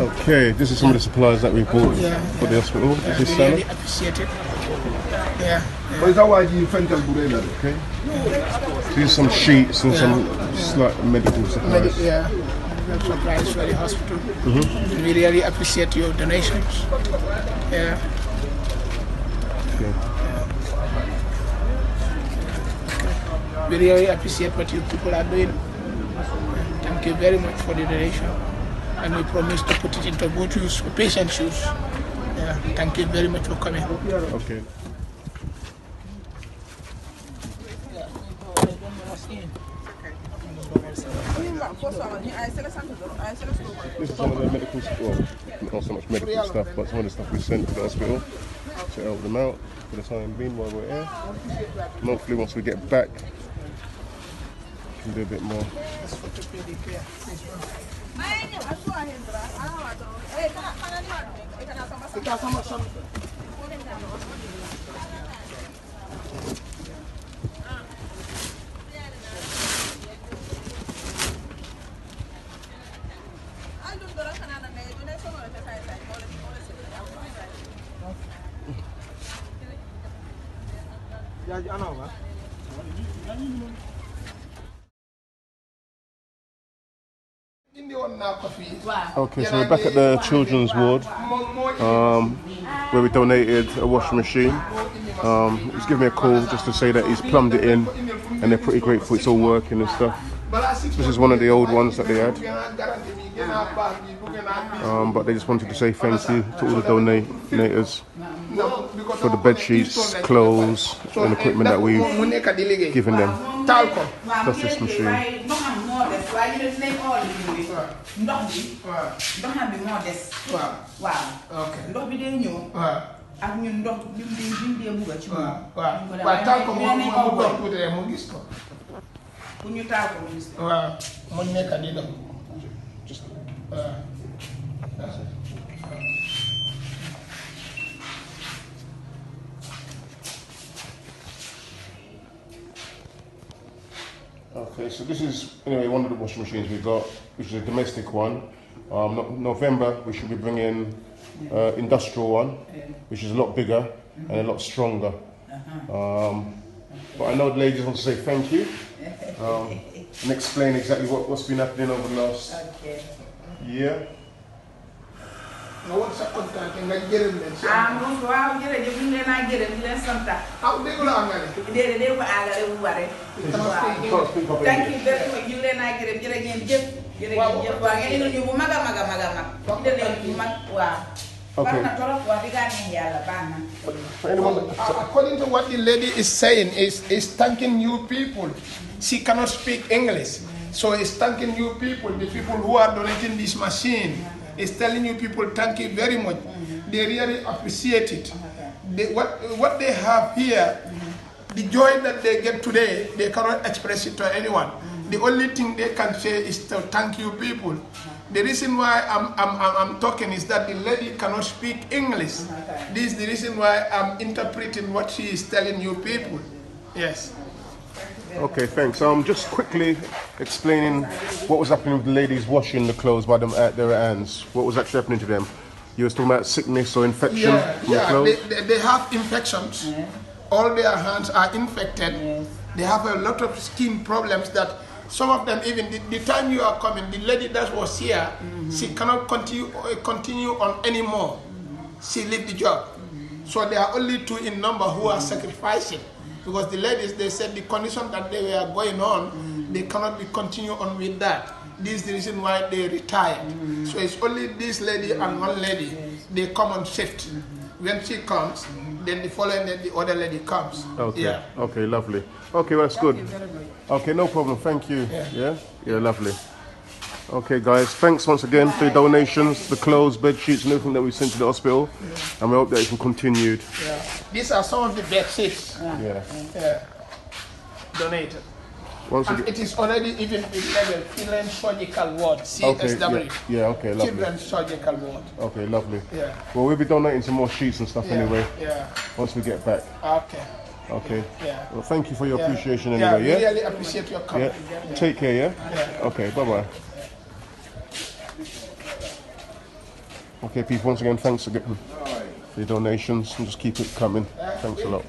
Okay, this is some of the supplies that we bought for the hospital. This is we really appreciate it. Okay. These are some sheets and some slight medical supplies. Supplies for the hospital. We really appreciate your donations. Yeah. Okay. We really appreciate what you people are doing. Thank you very much for the donation. And we promise to put it into good use for patients' use. Yeah. Thank you very much for coming. Okay. This is some of the medical stuff, well, not so much medical stuff, but some of the stuff we sent to the hospital to help them out for the time being while we're here. And hopefully once we get back, we can do a bit more. Okay, so we're back at the children's ward where we donated a washing machine. He's given me a call just to say that he's plumbed it in and they're pretty grateful it's all working and stuff. This is one of the old ones that they had. But they just wanted to say thank you to all the donators for the bed sheets, clothes and equipment that we've given them. Plus this machine. Okay, so this is anyway one of the washing machines we got, which is a domestic one. November we should be bringing industrial one, which is a lot bigger and a lot stronger. But I know the ladies want to say thank you and explain exactly what's been happening over the last year. Wow, according to what the lady is saying, is thanking you people. She cannot speak English, so it's thanking you people, the people who are donating this machine. It's telling you people thank you very much. They really appreciate it. What they have here, the joy that they get today, they cannot express it to anyone. The only thing they can say is to thank you people. The reason why I'm talking is that the lady cannot speak English. This is the reason why I'm interpreting what she is telling you people. Yes. Okay, thanks. Just quickly explaining what was happening with the ladies washing the clothes by them at their hands. What was actually happening to them? You was talking about sickness or infection from the clothes? They have infections. Yeah. All their hands are infected. Yes. They have a lot of skin problems that some of them even the time you are coming, the lady that was here, she cannot continue on anymore. She left the job. So there are only 2 in number who are sacrificing. Because the ladies, they said the condition that they were going on, they cannot be continue on with that. This is the reason why they retired. So it's only this lady and one lady. They come on shift. When she comes, then the following day the other lady comes. Okay. Yeah. Okay, lovely. Okay, well, that's good. Okay, no problem. Thank you. Yeah, lovely. Okay, guys, thanks once again for the donations, the clothes, bed sheets, and everything that we sent to the hospital, and we hope that it can continue. Yeah. These are some of the bed sheets. Donated. It is already even with level Children's Surgical Ward, CSW. Okay, yeah, okay, lovely. Children's Surgical Ward. Okay, lovely. Yeah. Well, we'll be donating some more sheets and stuff anyway. Yeah. Once we get back. Okay. Okay. Yeah. Well, thank you for your appreciation anyway. Yeah. We really appreciate your coming. Yeah. Take care. Yeah. Okay. Bye bye. Okay, people, once again, thanks again for your donations and just keep it coming. Thanks a lot.